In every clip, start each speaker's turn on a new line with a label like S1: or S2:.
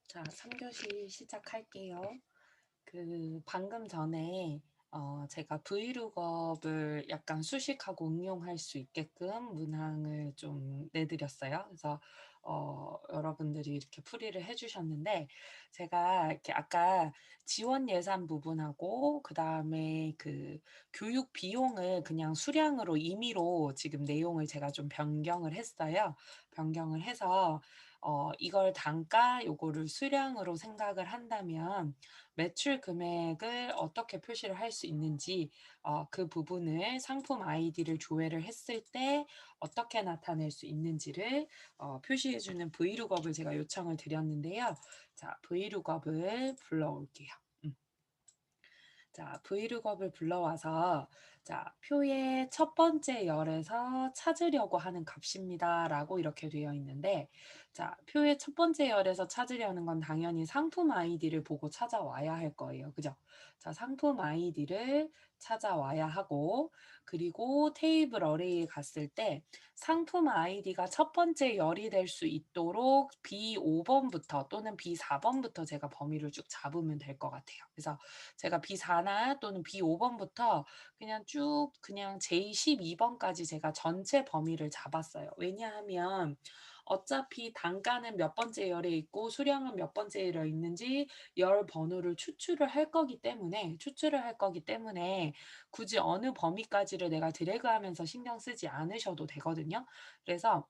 S1: 자, 3교시 시작할게요. 방금 전에 제가 브이룩업을 약간 수식하고 응용할 수 있게끔 문항을 좀 내드렸어요. 그래서 여러분들이 이렇게 풀이를 해주셨는데, 제가 이렇게 아까 지원 예산 부분하고 그다음에 교육 비용을 그냥 수량으로 임의로 지금 내용을 제가 좀 변경을 했어요. 변경을 해서 이걸 단가 요거를 수량으로 생각을 한다면 매출 금액을 어떻게 표시를 할 수 있는지 그 부분을 상품 아이디를 조회를 했을 때 어떻게 나타낼 수 있는지를 표시해 주는 브이룩업을 제가 요청을 드렸는데요. 자, 브이룩업을 불러올게요. 자, 브이룩업을 불러와서 자, 표의 첫 번째 열에서 찾으려고 하는 값입니다라고 이렇게 되어 있는데 자, 표의 첫 번째 열에서 찾으려는 건 당연히 상품 아이디를 보고 찾아와야 할 거예요. 그죠? 자, 상품 아이디를 찾아와야 하고 그리고 테이블 어레이에 갔을 때 상품 아이디가 첫 번째 열이 될 수 있도록 B5번부터 또는 B4번부터 제가 범위를 쭉 잡으면 될 것 같아요. 그래서 제가 B4나 또는 B5번부터 그냥 쭉 그냥 J12번까지 제가 전체 범위를 잡았어요. 왜냐하면 어차피 단가는 몇 번째 열에 있고 수량은 몇 번째 열에 있는지 열 번호를 추출을 할 거기 때문에 굳이 어느 범위까지를 내가 드래그하면서 신경 쓰지 않으셔도 되거든요. 그래서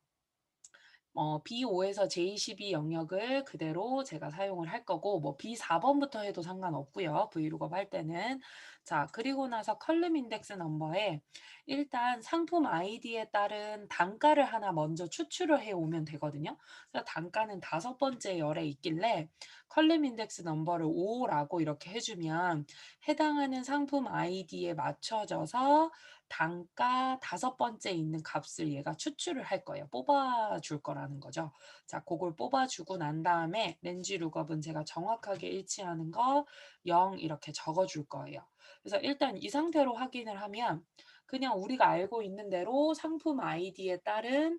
S1: B5에서 J12 영역을 그대로 제가 사용을 할 거고 뭐 B4번부터 해도 상관없고요. 브이룩업 할 때는. 자, 그리고 나서 컬럼 인덱스 넘버에 일단 상품 아이디에 따른 단가를 하나 먼저 추출을 해 오면 되거든요. 그래서 단가는 다섯 번째 열에 있길래 컬럼 인덱스 넘버를 5라고 이렇게 해주면 해당하는 상품 아이디에 맞춰져서 단가 다섯 번째 있는 값을 얘가 추출을 할 거예요. 뽑아줄 거라는 거죠. 자, 그걸 뽑아주고 난 다음에 렌지 룩업은 제가 정확하게 일치하는 거 0 이렇게 적어줄 거예요. 그래서 일단 이 상태로 확인을 하면 그냥 우리가 알고 있는 대로 상품 아이디에 따른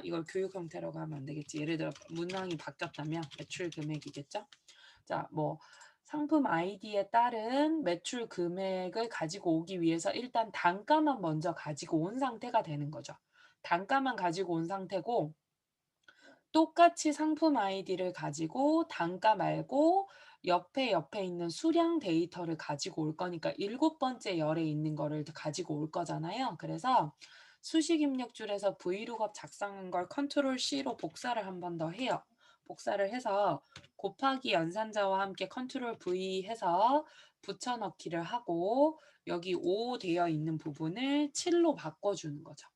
S1: 이걸 교육 형태라고 하면 안 되겠지. 예를 들어 문항이 바뀌었다면 매출 금액이겠죠. 자, 뭐 상품 아이디에 따른 매출 금액을 가지고 오기 위해서 일단 단가만 먼저 가지고 온 상태가 되는 거죠. 단가만 가지고 온 상태고 똑같이 상품 아이디를 가지고 단가 말고 옆에 있는 수량 데이터를 가지고 올 거니까 일곱 번째 열에 있는 거를 가지고 올 거잖아요. 그래서 수식 입력줄에서 브이룩업 작성한 걸 컨트롤 C로 복사를 한 번 더 해요. 복사를 해서 곱하기 연산자와 함께 컨트롤 V 해서 붙여넣기를 하고 여기 5 되어 있는 부분을 7로 바꿔주는 거죠.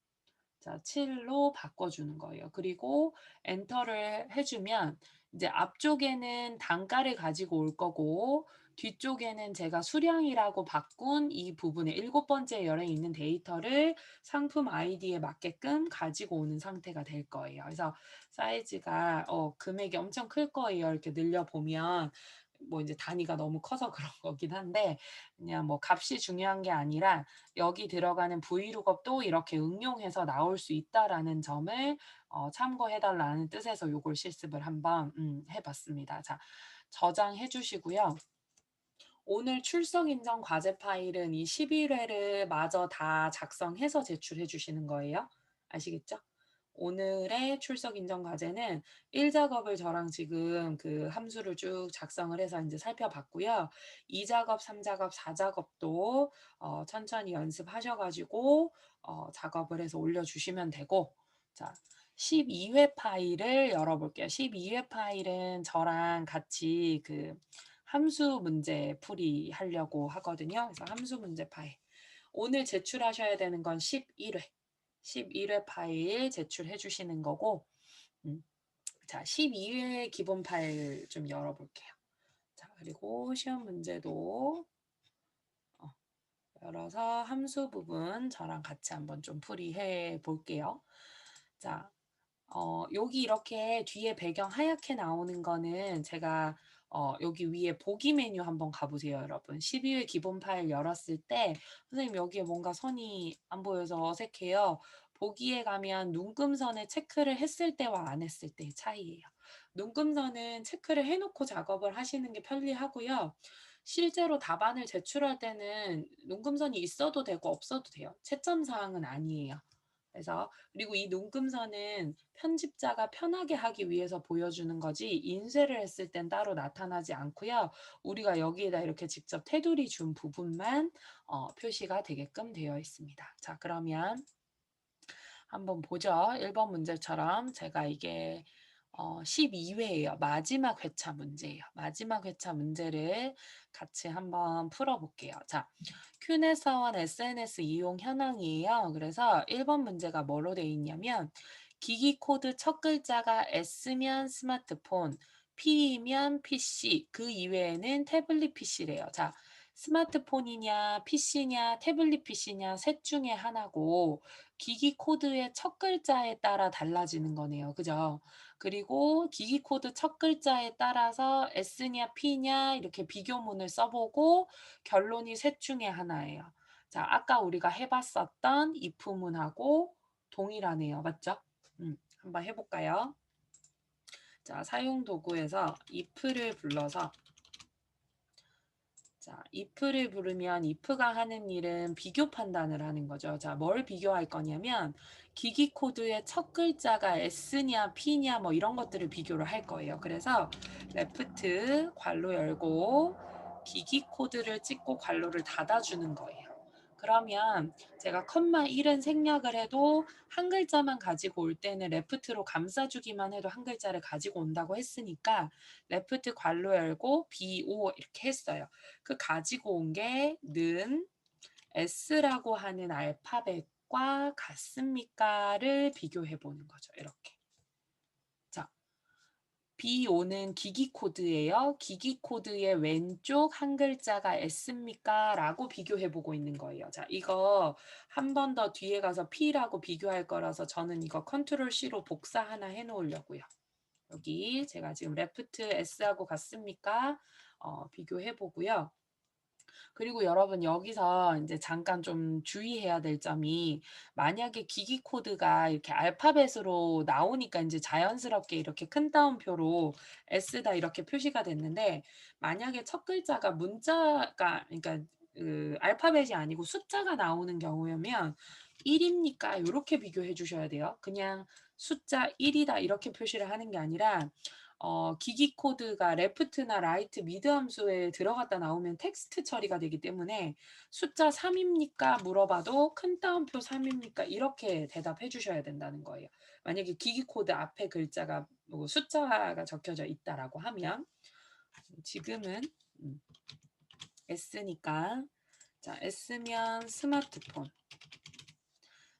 S1: 자, 7로 바꿔주는 거예요. 그리고 엔터를 해주면 이제 앞쪽에는 단가를 가지고 올 거고 뒤쪽에는 제가 수량이라고 바꾼 이 부분에 일곱 번째 열에 있는 데이터를 상품 아이디에 맞게끔 가지고 오는 상태가 될 거예요. 그래서 사이즈가 금액이 엄청 클 거예요. 이렇게 늘려보면 뭐 이제 단위가 너무 커서 그런 거긴 한데 그냥 뭐 값이 중요한 게 아니라 여기 들어가는 브이룩업도 이렇게 응용해서 나올 수 있다라는 점을 참고해 달라는 뜻에서 요걸 실습을 한번 해봤습니다. 자, 저장해 주시고요. 오늘 출석 인정 과제 파일은 이 11회를 마저 다 작성해서 제출해 주시는 거예요. 아시겠죠? 오늘의 출석 인정 과제는 1작업을 저랑 지금 그 함수를 쭉 작성을 해서 이제 살펴봤고요. 2작업, 3작업, 4작업도 천천히 연습하셔 가지고 작업을 해서 올려주시면 되고 자, 12회 파일을 열어볼게요. 12회 파일은 저랑 같이 함수 문제 풀이 하려고 하거든요. 그래서 함수 문제 파일. 오늘 제출하셔야 되는 건 11회. 11회 파일 제출해 주시는 거고, 자, 12회 기본 파일 좀 열어볼게요. 자, 그리고 시험 문제도 열어서 함수 부분 저랑 같이 한번 좀 풀이해 볼게요. 자, 여기 이렇게 뒤에 배경 하얗게 나오는 거는 제가 여기 위에 보기 메뉴 한번 가보세요, 여러분. 12회 기본 파일 열었을 때 선생님 여기에 뭔가 선이 안 보여서 어색해요. 보기에 가면 눈금선에 체크를 했을 때와 안 했을 때의 차이예요. 눈금선은 체크를 해 놓고 작업을 하시는 게 편리하고요. 실제로 답안을 제출할 때는 눈금선이 있어도 되고 없어도 돼요. 채점 사항은 아니에요. 그래서 그리고 이 눈금선은 편집자가 편하게 하기 위해서 보여주는 거지 인쇄를 했을 땐 따로 나타나지 않고요. 우리가 여기에다 이렇게 직접 테두리 준 부분만 표시가 되게끔 되어 있습니다. 자, 그러면 한번 보죠. 1번 문제처럼 제가 이게 12회예요. 마지막 회차 문제예요. 마지막 회차 문제를 같이 한번 풀어볼게요. 자, 큐네사원 SNS 이용 현황이에요. 그래서 1번 문제가 뭐로 되어 있냐면 기기 코드 첫 글자가 S면 스마트폰, P면 PC, 그 이외에는 태블릿 PC래요. 자, 스마트폰이냐, PC냐, 태블릿 PC냐 셋 중에 하나고 기기 코드의 첫 글자에 따라 달라지는 거네요. 그죠? 그리고 기기 코드 첫 글자에 따라서 S냐 P냐 이렇게 비교문을 써보고 결론이 셋 중에 하나예요. 자, 아까 우리가 해봤었던 if문하고 동일하네요. 맞죠? 한번 해볼까요? 자, 사용 도구에서 if를 불러서 자, if를 부르면 if가 하는 일은 비교 판단을 하는 거죠. 자, 뭘 비교할 거냐면 기기 코드의 첫 글자가 S냐 P냐 뭐 이런 것들을 비교를 할 거예요. 그래서 레프트 괄호 열고 기기 코드를 찍고 괄호를 닫아주는 거예요. 그러면 제가 컴마 1은 생략을 해도 한 글자만 가지고 올 때는 레프트로 감싸주기만 해도 한 글자를 가지고 온다고 했으니까 레프트 괄호 열고 BO 이렇게 했어요. 그 가지고 온 게 는 S라고 하는 알파벳과 같습니까를 비교해 보는 거죠. 이렇게. 자, BO는 기기 코드예요. 기기 코드의 왼쪽 한 글자가 S입니까? 라고 비교해 보고 있는 거예요. 자, 이거 한 번 더 뒤에 가서 P라고 비교할 거라서 저는 이거 컨트롤 C로 복사 하나 해 놓으려고요. 여기 제가 지금 레프트 S하고 같습니까? 비교해 보고요. 그리고 여러분 여기서 이제 잠깐 좀 주의해야 될 점이 만약에 기기 코드가 이렇게 알파벳으로 나오니까 이제 자연스럽게 이렇게 큰 따옴표로 S다 이렇게 표시가 됐는데 만약에 첫 글자가 문자가 그러니까 그 알파벳이 아니고 숫자가 나오는 경우면 1입니까? 이렇게 비교해 주셔야 돼요. 그냥 숫자 1이다 이렇게 표시를 하는 게 아니라 기기 코드가 레프트나 라이트 미드 함수에 들어갔다 나오면 텍스트 처리가 되기 때문에 숫자 3입니까? 물어봐도 큰 따옴표 3입니까? 이렇게 대답해 주셔야 된다는 거예요. 만약에 기기 코드 앞에 글자가 뭐 숫자가 적혀져 있다라고 하면 지금은 S니까 자, S면 스마트폰.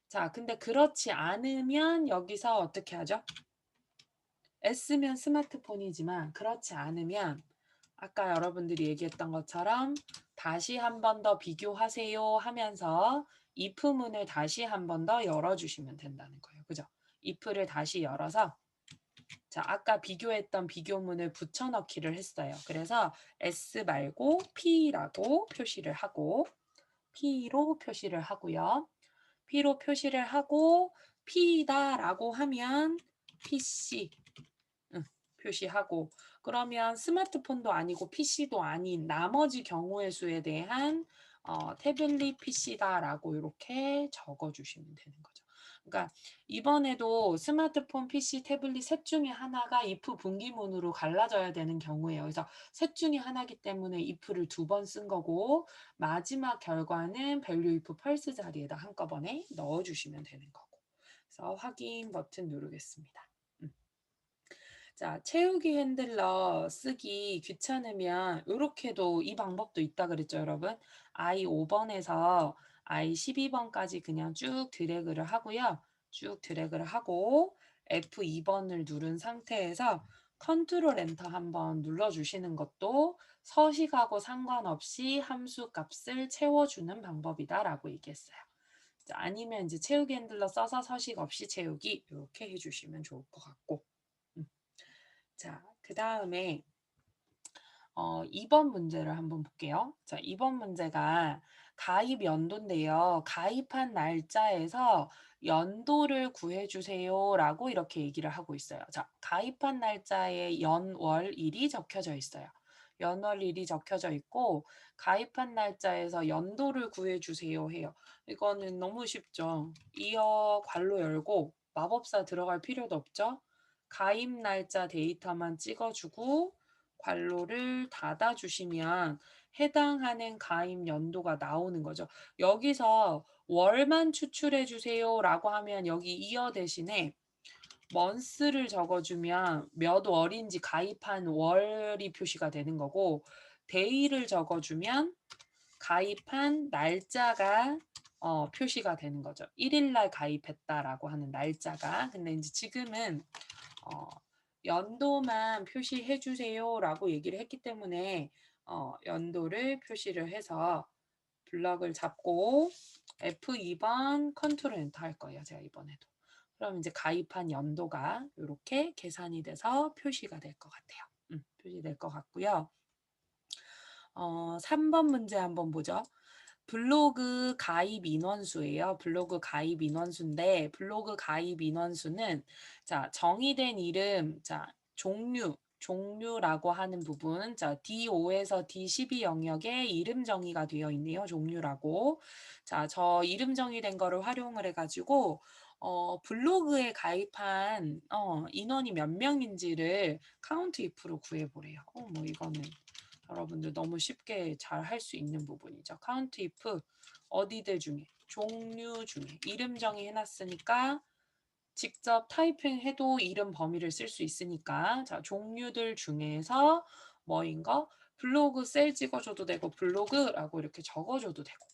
S1: 자, 근데 그렇지 않으면 여기서 어떻게 하죠? S면 스마트폰이지만 그렇지 않으면 아까 여러분들이 얘기했던 것처럼 다시 한 번 더 비교하세요 하면서 if문을 다시 한 번 더 열어주시면 된다는 거예요. 그죠? if를 다시 열어서 자, 아까 비교했던 비교문을 붙여넣기를 했어요. 그래서 S 말고 P라고 표시를 하고 P로 표시를 하고요. P로 표시를 하고 P다라고 하면 PC 표시하고 그러면 스마트폰도 아니고 PC도 아닌 나머지 경우의 수에 대한 태블릿 PC다라고 이렇게 적어주시면 되는 거죠. 그러니까 이번에도 스마트폰, PC, 태블릿 셋 중에 하나가 if 분기문으로 갈라져야 되는 경우예요. 그래서 셋 중에 하나이기 때문에 if를 두 번 쓴 거고 마지막 결과는 value if false 자리에다 한꺼번에 넣어주시면 되는 거고. 그래서 확인 버튼 누르겠습니다. 자, 채우기 핸들러 쓰기 귀찮으면 이렇게도 이 방법도 있다 그랬죠, 여러분? I5번에서 I12번까지 그냥 쭉 드래그를 하고요. 쭉 드래그를 하고 F2번을 누른 상태에서 컨트롤 엔터 한번 눌러주시는 것도 서식하고 상관없이 함수 값을 채워주는 방법이다라고 얘기했어요. 자, 아니면 이제 채우기 핸들러 써서 서식 없이 채우기 이렇게 해주시면 좋을 것 같고. 자, 그 다음에 2번 문제를 한번 볼게요. 자, 2번 문제가 가입 연도인데요. 가입한 날짜에서 연도를 구해 주세요라고 이렇게 얘기를 하고 있어요. 자, 가입한 날짜에 연월일이 적혀져 있어요. 연월일이 적혀져 있고 가입한 날짜에서 연도를 구해 주세요 해요. 이거는 너무 쉽죠. 이어 괄호 열고 마법사 들어갈 필요도 없죠. 가입 날짜 데이터만 찍어주고 괄호를 닫아주시면 해당하는 가입 연도가 나오는 거죠. 여기서 월만 추출해 주세요라고 하면 여기 이어 대신에 month를 적어주면 몇 월인지 가입한 월이 표시가 되는 거고 day를 적어주면 가입한 날짜가 표시가 되는 거죠. 1일 날 가입했다라고 하는 날짜가. 근데 이제 지금은 어, 연도만 표시해 주세요라고 얘기를 했기 때문에 연도를 표시를 해서 블럭을 잡고 F2번 컨트롤 엔터 할 거예요. 제가 이번에도. 그럼 이제 가입한 연도가 이렇게 계산이 돼서 표시가 될 것 같아요. 표시될 것 같고요. 3번 문제 한번 보죠. 블로그 가입 인원수예요. 블로그 가입 인원수인데 블로그 가입 인원수는 자, 정의된 이름, 자, 종류라고 하는 부분, 자, D5에서 D12 영역에 이름 정의가 되어 있네요. 종류라고. 자, 저 이름 정의된 거를 활용을 해가지고 블로그에 가입한 인원이 몇 명인지를 카운트 if로 구해보래요. 뭐 이거는 여러분들 너무 쉽게 잘 할 수 있는 부분이죠. 카운트 if 어디들 중에 종류 중에 이름 정의 해놨으니까 직접 타이핑해도 이름 범위를 쓸 수 있으니까 자 종류들 중에서 뭐인 거 블로그 셀 찍어줘도 되고 블로그라고 이렇게 적어줘도 되고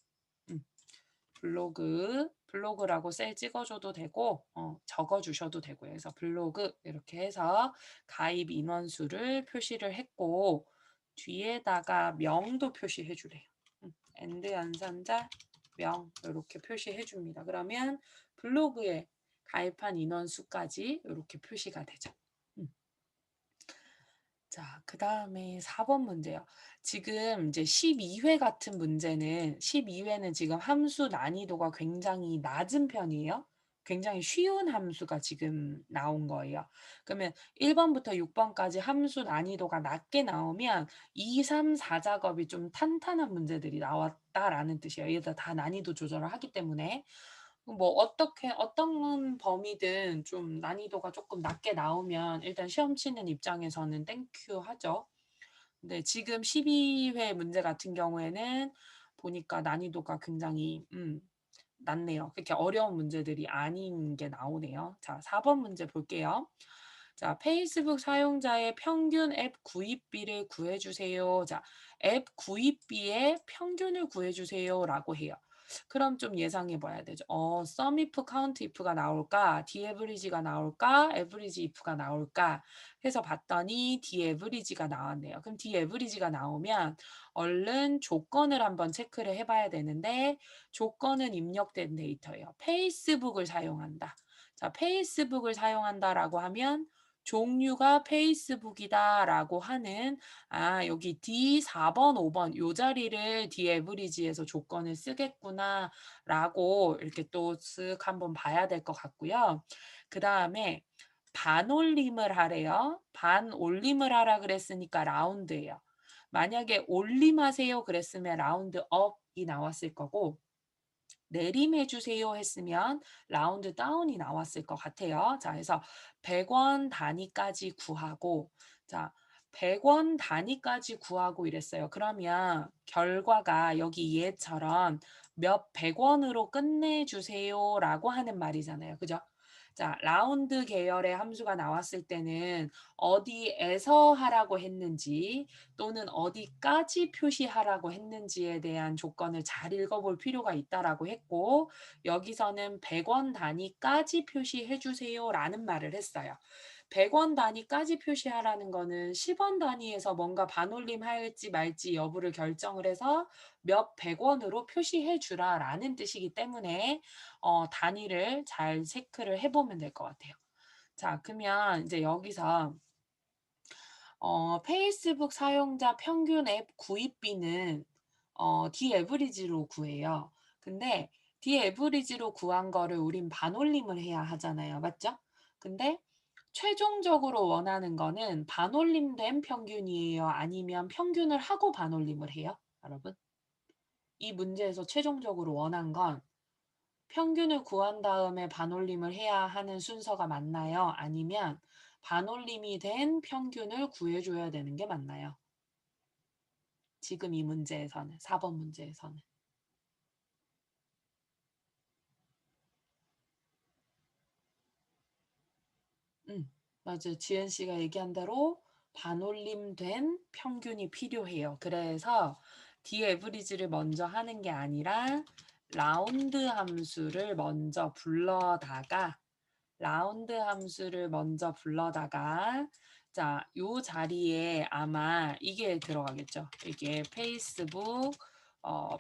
S1: 블로그라고 셀 찍어줘도 되고 적어주셔도 되고요. 그래서 블로그 이렇게 해서 가입 인원수를 표시를 했고 뒤에다가 명도 표시해 주래요. 엔드 연산자 명 이렇게 표시해 줍니다. 그러면 블로그에 가입한 인원수까지 이렇게 표시가 되죠. 자, 그 다음에 4번 문제요. 지금 이제 12회 같은 문제는 12회는 지금 함수 난이도가 굉장히 낮은 편이에요. 굉장히 쉬운 함수가 지금 나온 거예요. 그러면 1번부터 6번까지 함수 난이도가 낮게 나오면 2, 3, 4작업이 좀 탄탄한 문제들이 나왔다라는 뜻이에요. 얘들 다 난이도 조절을 하기 때문에. 뭐 어떤 범위든 좀 난이도가 조금 낮게 나오면 일단 시험 치는 입장에서는 땡큐 하죠. 근데 지금 12회 문제 같은 경우에는 보니까 난이도가 굉장히 낮네요. 그렇게 어려운 문제들이 아닌 게 나오네요. 자, 4번 문제 볼게요. 자, 페이스북 사용자의 평균 앱 구입비를 구해주세요. 자, 앱 구입비의 평균을 구해주세요라고 해요. 그럼 좀 예상해 봐야 되죠. sum if, count if가 나올까? daverage가 나올까? average if가 나올까? 해서 봤더니 daverage가 나왔네요. 그럼 daverage가 나오면 얼른 조건을 한번 체크를 해봐야 되는데 조건은 입력된 데이터예요. 페이스북을 사용한다. 자, 페이스북을 사용한다라고 하면 종류가 페이스북이다라고 하는 여기 D 4번, 5번 요 자리를 D 에브리지에서 조건을 쓰겠구나라고 이렇게 또 쓱 한번 봐야 될 것 같고요. 그다음에 반올림을 하래요. 반올림을 하라 그랬으니까 라운드예요. 만약에 올림하세요 그랬으면 라운드 업이 나왔을 거고 내림해 주세요 했으면 라운드 다운이 나왔을 것 같아요. 자, 그래서 100원 단위까지 구하고 자, 100원 단위까지 구하고 이랬어요. 그러면 결과가 여기 얘처럼 몇 100원으로 끝내주세요라고 하는 말이잖아요. 그죠? 자, 라운드 계열의 함수가 나왔을 때는 어디에서 하라고 했는지 또는 어디까지 표시하라고 했는지에 대한 조건을 잘 읽어볼 필요가 있다라고 했고 여기서는 100원 단위까지 표시해 주세요라는 말을 했어요. 100원 단위까지 표시하라는 거는 10원 단위에서 뭔가 반올림 할지 말지 여부를 결정을 해서 몇 100원으로 표시해 주라라는 뜻이기 때문에 단위를 잘 체크를 해보면 될 것 같아요. 자, 그러면 이제 여기서 페이스북 사용자 평균 앱 구입비는 디에브리지로 구해요. 근데 디에브리지로 구한 거를 우린 반올림을 해야 하잖아요. 맞죠? 근데 최종적으로 원하는 거는 반올림된 평균이에요? 아니면 평균을 하고 반올림을 해요? 여러분? 이 문제에서 최종적으로 원한 건 평균을 구한 다음에 반올림을 해야 하는 순서가 맞나요? 아니면 반올림이 된 평균을 구해줘야 되는 게 맞나요? 지금 이 문제에서는, 4번 문제에서는. 맞아요. 지은 씨가 얘기한 대로 반올림된 평균이 필요해요. 그래서 디에브리지를 먼저 하는 게 아니라 라운드 함수를 먼저 불러다가 라운드 함수를 먼저 불러다가 자, 요 자리에 아마 이게 들어가겠죠. 이게 페이스북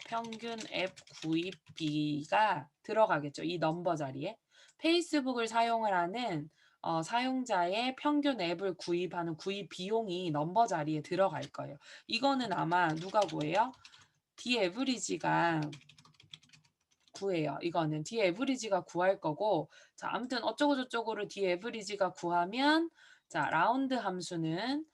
S1: 평균 앱 구입비가 들어가겠죠. 이 넘버 자리에. 페이스북을 사용을 하는 사용자의 평균 앱을 구입하는 구입 비용이 넘버 자리에 들어갈 거예요. 이거는 아마 누가 구해요? 디에브리지가 구해요. 이거는 디에브리지가 구할 거고 자 아무튼 어쩌고저쩌고를 디에브리지가 구하면 자 라운드 함수는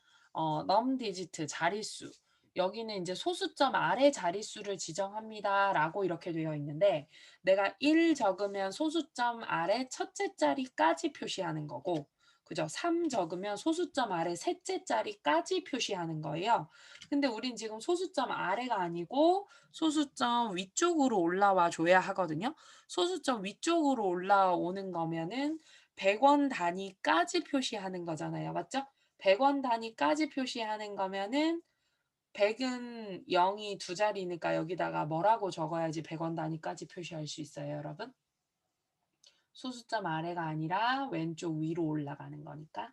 S1: 넘 디지트 자릿수 여기는 이제 소수점 아래 자릿수를 지정합니다 라고 이렇게 되어 있는데 내가 1 적으면 소수점 아래 첫째 자리까지 표시하는 거고 그죠? 3 적으면 소수점 아래 셋째 자리까지 표시하는 거예요. 근데 우린 지금 소수점 아래가 아니고 소수점 위쪽으로 올라와 줘야 하거든요. 소수점 위쪽으로 올라오는 거면은 100원 단위까지 표시하는 거잖아요. 맞죠? 100원 단위까지 표시하는 거면은 100은 0이 두 자리니까 여기다가 뭐라고 적어야지 100원 단위까지 표시할 수 있어요, 여러분? 소수점 아래가 아니라 왼쪽 위로 올라가는 거니까.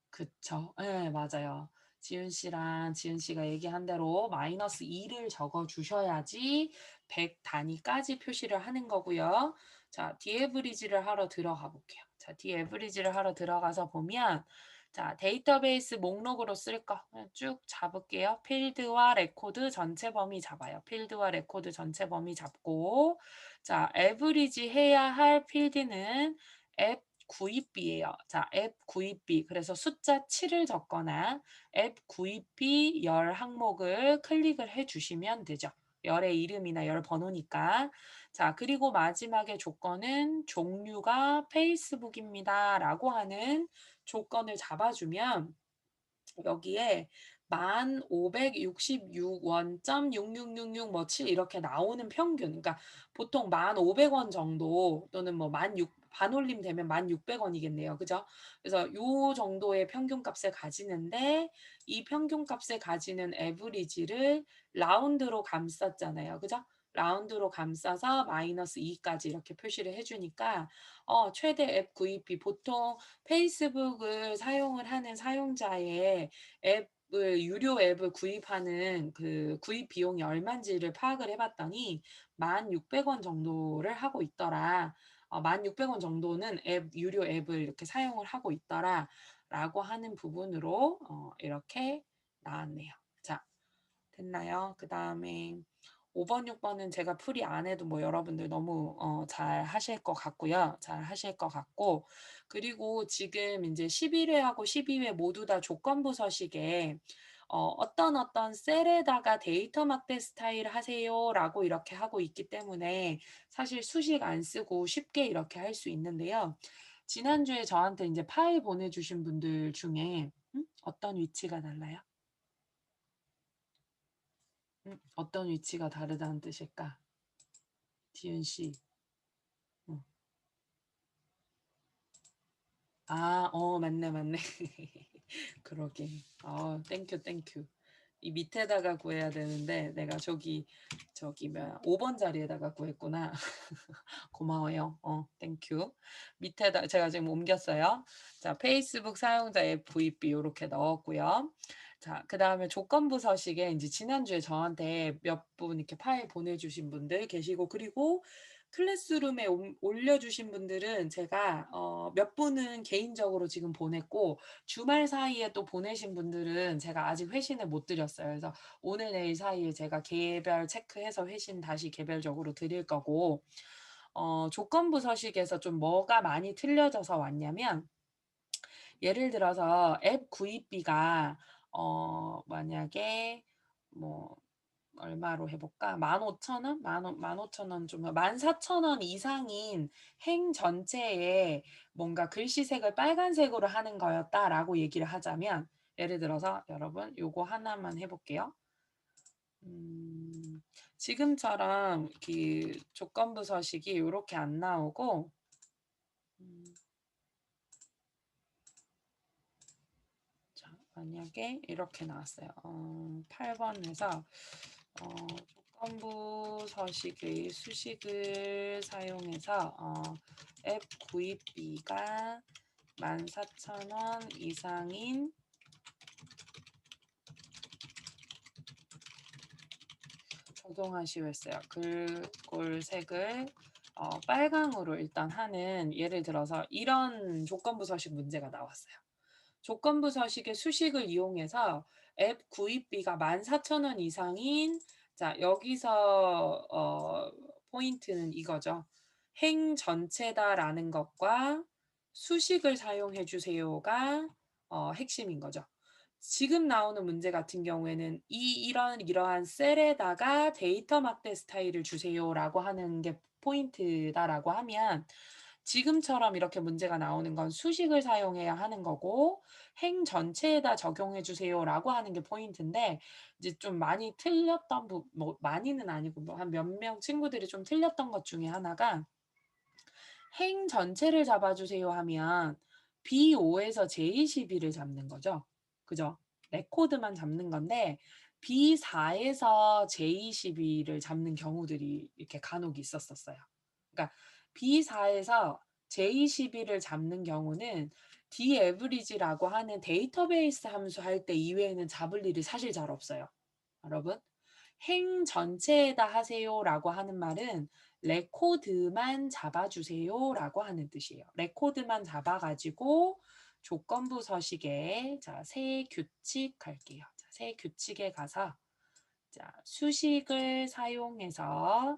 S1: 그쵸. 예, 맞아요. 지은 씨랑 지은 씨가 얘기한 대로 마이너스 2를 적어 주셔야지 100 단위까지 표시를 하는 거고요. 자, 디에브리지를 하러 들어가 볼게요. 자, 디에브리지를 하러 들어가서 보면 자, 데이터베이스 목록으로 쓸 거 쭉 잡을게요. 필드와 레코드 전체 범위 잡아요. 필드와 레코드 전체 범위 잡고 자, 에브리지 해야 할 필드는 앱 구입비예요. 자, 앱 구입비. 그래서 숫자 7을 적거나 앱 구입비 열 항목을 클릭을 해 주시면 되죠. 열의 이름이나 열 번호니까. 자, 그리고 마지막에 조건은 종류가 페이스북입니다. 라고 하는 조건을 잡아주면 여기에 1566원.6666 뭐 7 이렇게 나오는 평균. 그러니까 보통 1,500원 정도 또는 뭐 반올림 되면 1,600원이겠네요. 그죠? 그래서 요 정도의 평균값을 가지는데 이 평균값을 가지는 에브리지를 라운드로 감쌌잖아요. 그죠? 라운드로 감싸서 마이너스 2까지 이렇게 표시를 해주니까 최대 앱 구입비 보통 페이스북을 사용을 하는 사용자의 앱을 유료 앱을 구입하는 그 구입 비용이 얼만지를 파악을 해 봤더니 1,600원 정도를 하고 있더라. 1,600원 정도는 유료 앱을 이렇게 사용을 하고 있더라라고 하는 부분으로 이렇게 나왔네요. 자, 됐나요? 그다음에 5 번, 6 번은 제가 풀이 안 해도 뭐 여러분들 너무 잘 하실 것 같고요. 잘 하실 것 같고 그리고 지금 인제 11 회하고 12회 모두 다 조건부 서식에 어떤 셀에다가 데이터 막대 스타일 하세요라고 이렇게 하고 있기 때문에 사실 수식 안 쓰고 쉽게 이렇게 할 수 있는데요. 지난주에 저한테 인제 파일 보내주신 분들 중에 어떤 위치가 달라요? 어떤 위치가 다르다는 뜻일까? 지은 씨. 어. 아, 맞네, 맞네. 그러게. 땡큐, 땡큐. 이 밑에다가 구해야 되는데 내가 저기 뭐야 5번 자리에다가 구했구나. 고마워요. 땡큐. 밑에다 제가 지금 옮겼어요. 자, 페이스북 사용자 앱 구입비 요렇게 넣었고요. 자, 그다음에 조건부 서식에 인제 지난주에 저한테 몇 분 이렇게 파일 보내주신 분들 계시고 그리고 클래스룸에 올려주신 분들은 제가 몇 분은 개인적으로 지금 보냈고 주말 사이에 또 보내신 분들은 제가 아직 회신을 못 드렸어요. 그래서 오늘 내일 사이에 제가 개별 체크해서 회신 다시 개별적으로 드릴 거고 조건부 서식에서 좀 뭐가 많이 틀려져서 왔냐면 예를 들어서 앱 구입비가 만약에 뭐 얼마로 해 볼까? 15,000원? 15,000원 좀 14,000원 이상인 행 전체에 뭔가 글씨색을 빨간색으로 하는 거였다라고 얘기를 하자면 예를 들어서 여러분 요거 하나만 해 볼게요. 지금처럼 그 조건부 서식이 요렇게 안 나오고 음 자 만약에 이렇게 나왔어요. 8 번에서 조건부 서식의 수식을 사용해서 앱 구입비가 14,000원 이상인 적용하시오 했어요. 글꼴색을 빨강으로 일단 하는 예를 들어서 이런 조건부 서식 문제가 나왔어요. 조건부 서식의 수식을 이용해서 앱 구입비가 14,000원 이상인 자 여기서 포인트는 이거죠. 행 전체다라는 것과 수식을 사용해 주세요가 핵심인 거죠. 지금 나오는 문제 같은 경우에는 이러한 셀에다가 데이터 막대 스타일을 주세요라고 하는 게 포인트다라고 하면 지금처럼 이렇게 문제가 나오는 건 수식을 사용해야 하는 거고 행 전체에다 적용해 주세요라고 하는 게 포인트인데 이제 좀 많이 틀렸던 뭐 많이는 아니고 뭐 한 몇 명 친구들이 좀 틀렸던 것 중에 하나가 행 전체를 잡아 주세요 하면 B5에서 J12를 잡는 거죠. 그죠? 레코드만 잡는 건데 B4에서 J12를 잡는 경우들이 이렇게 간혹 있었었어요. 그러니까 B4에서 J12를 잡는 경우는 daverage라고 하는 데이터베이스 함수 할 때 이외에는 잡을 일이 사실 잘 없어요. 여러분, 행 전체에다 하세요라고 하는 말은 레코드만 잡아주세요라고 하는 뜻이에요. 레코드만 잡아가지고 조건부 서식에 새 규칙 갈게요. 새 규칙에 가서 수식을 사용해서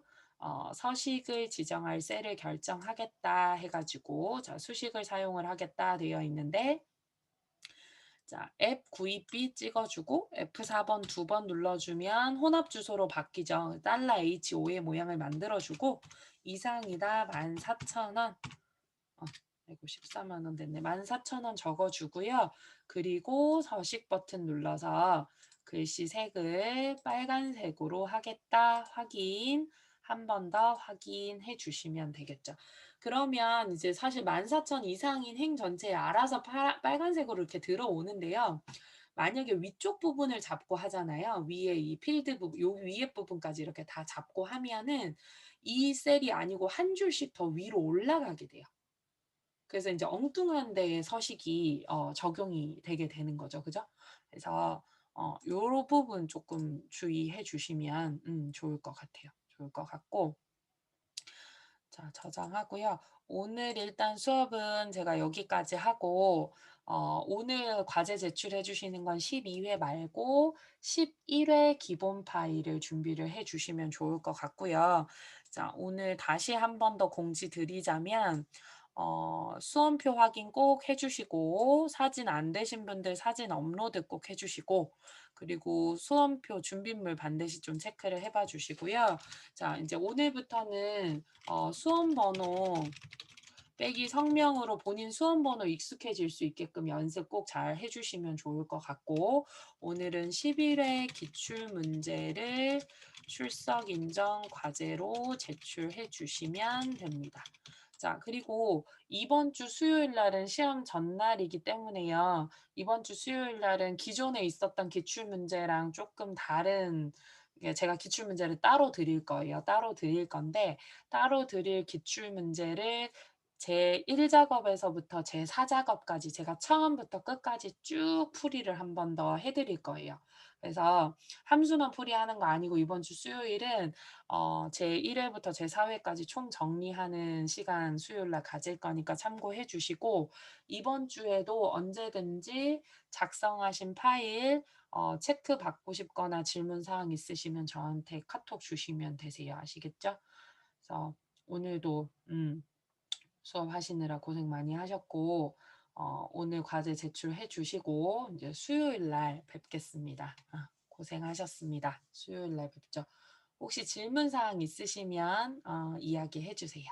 S1: 서식을 지정할 셀을 결정하겠다 해가지고 수식을 사용을 하겠다 되어 있는데 앱 구입비 찍어주고 F4번 2번 눌러주면 혼합 주소로 바뀌죠. $H5의 모양을 만들어주고 이상이다 14,000원 아이고 14만 원 됐네. 14,000원 적어주고요. 그리고 서식 버튼 눌러서 글씨 색을 빨간색으로 하겠다 확인 한 번 더 확인해 주시면 되겠죠. 그러면 이제 사실 14,000 이상인 행 전체에 알아서 빨간색으로 이렇게 들어오는데요. 만약에 위쪽 부분을 잡고 하잖아요. 위에 이 필드 부분, 요 위에 부분까지 이렇게 다 잡고 하면은 이 셀이 아니고 한 줄씩 더 위로 올라가게 돼요. 그래서 인제 엉뚱한 데에 서식이 적용이 되게 되는 거죠. 그죠? 그래서 요런 부분 쪼끔 주의해 주시면 좋을 것 같아요. 좋을 것 같고 자 저장하고요. 오늘 일단 수업은 제가 여기까지 하고 오늘 과제 제출해 주시는 건 12회 말고 11회 기본 파일을 준비를 해 주시면 좋을 것 같고요. 자 오늘 다시 한 번 더 공지 드리자면 수험표 확인 꼭 해 주시고 사진 안 되신 분들 사진 업로드 꼭 해 주시고 그리고 수험표 준비물 반드시 좀 체크를 해봐 주시고요. 자 인제 오늘부터는 수험 번호 빼기 성명으로 본인 수험 번호 익숙해질 수 있게끔 연습 꼭 잘 해 주시면 좋을 것 같고 오늘은 11회 기출 문제를 출석 인정 과제로 제출해 주시면 됩니다. 자 그리고 이번 주 수요일 날은 시험 전날이기 때문에요. 이번 주 수요일 날은 기존에 있었던 기출 문제랑 쪼끔 다른 제가 기출 문제를 따로 드릴 거예요. 따로 드릴 건데 따로 드릴 기출 문제를 제1 작업에서부터 제4 작업까지 제가 처음부터 끝까지 쭉 풀이를 한 번 더 해 드릴 거예요. 그래서 함수만 풀이하는 거 아니고 이번 주 수요일은 제 1 회부터 제 4 회까지 총 정리하는 시간 수요일 날 가질 거니까 참고해 주시고 이번 주에도 언제든지 작성하신 파일 체크받고 싶거나 질문 사항 있으시면 저한테 카톡 주시면 되세요. 아시겠죠? 그래서 오늘도 수업하시느라 고생 많이 하셨고 오늘 과제 제출해 주시고 이제 수요일 날 뵙겠습니다. 고생하셨습니다. 수요일 날 뵙죠. 혹시 질문 사항 있으시면 이야기해 주세요.